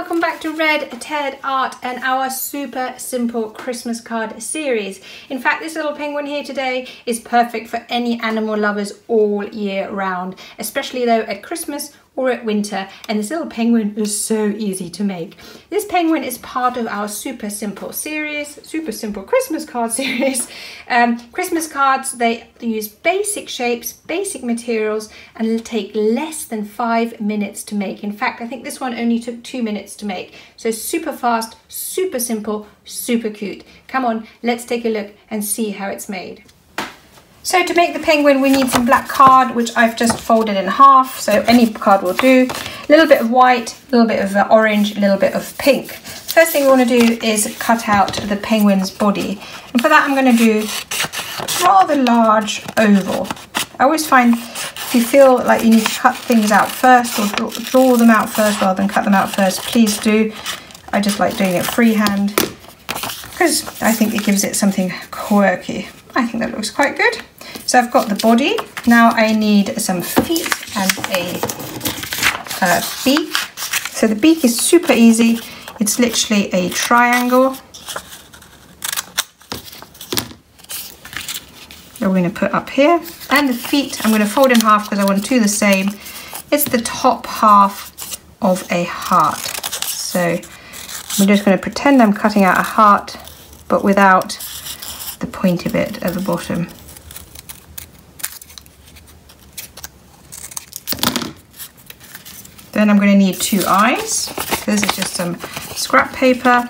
welcome back to Red Ted Art and our super simple Christmas card series. In fact, this little penguin here today is perfect for any animal lovers all year round, especially though at Christmas or at winter, and this little penguin is so easy to make. This penguin is part of our super simple series, super simple Christmas card series. Christmas cards, they use basic shapes, basic materials, and it'll take less than 5 minutes to make. In fact, I think this one only took 2 minutes to make. So super fast, super simple, super cute. Come on, let's take a look and see how it's made. So to make the penguin, we need some black card, which I've just folded in half, so any card will do. A little bit of white, a little bit of orange, a little bit of pink. First thing we want to do is cut out the penguin's body. And for that, I'm going to do a rather large oval. I always find if you feel like you need to cut things out first or draw them out first rather than cut them out first, please do. I just like doing it freehand because I think it gives it something quirky. I think that looks quite good. So I've got the body. Now I need some feet and a beak. So the beak is super easy. It's literally a triangle. That we're going to put up here. And the feet I'm going to fold in half because I want to do the same. It's the top half of a heart. So I'm just going to pretend I'm cutting out a heart, but without the pointy bit at the bottom. Then I'm going to need 2 eyes. This is just some scrap paper.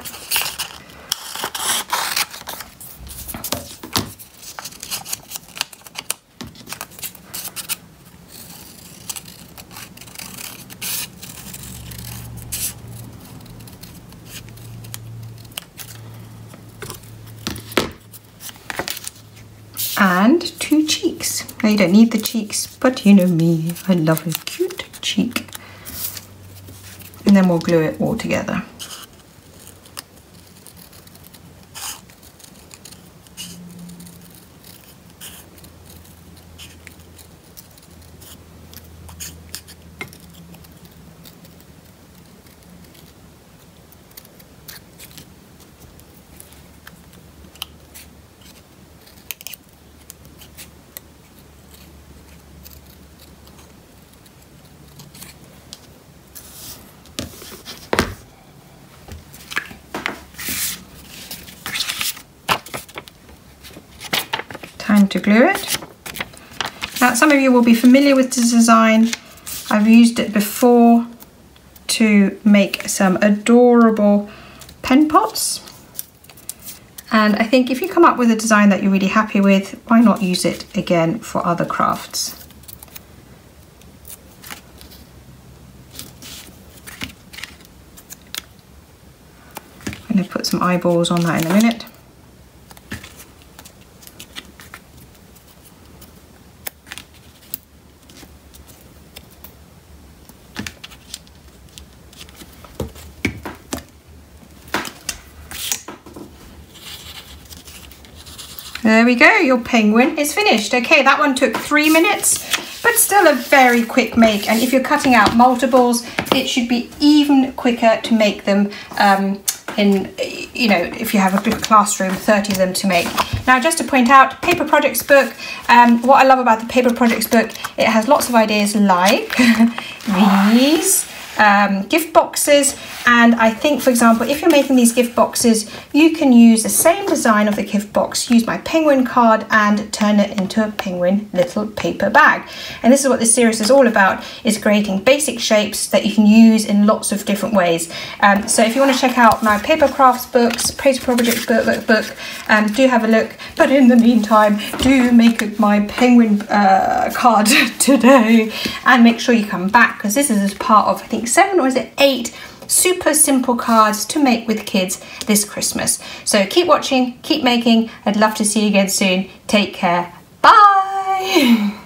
And 2 cheeks. Now you don't need the cheeks, but you know me, I love a cute cheek. And then we'll glue it all together. Time to glue it. Now some of you will be familiar with this design. I've used it before to make some adorable pen pots. And I think if you come up with a design that you're really happy with, why not use it again for other crafts? I'm going to put some eyeballs on that in a minute. There we go, your penguin is finished. Okay, that one took 3 minutes, but still a very quick make. And if you're cutting out multiples, it should be even quicker to make them if you have a big classroom, 30 of them to make. Now, just to point out, paper projects book, what I love about the paper projects book, it has lots of ideas like these. Gift boxes, and I think, for example, if you're making these gift boxes, you can use the same design of the gift box, use my penguin card and turn it into a penguin little paper bag. And this is what this series is all about, is creating basic shapes that you can use in lots of different ways. So if you want to check out my paper crafts books, paper projects book, do have a look. But in the meantime, do make my penguin card today, and make sure you come back, because this is as part of, I think, 7 or is it 8 super simple cards to make with kids this Christmas. So keep watching, keep making. I'd love to see you again soon. Take care. Bye.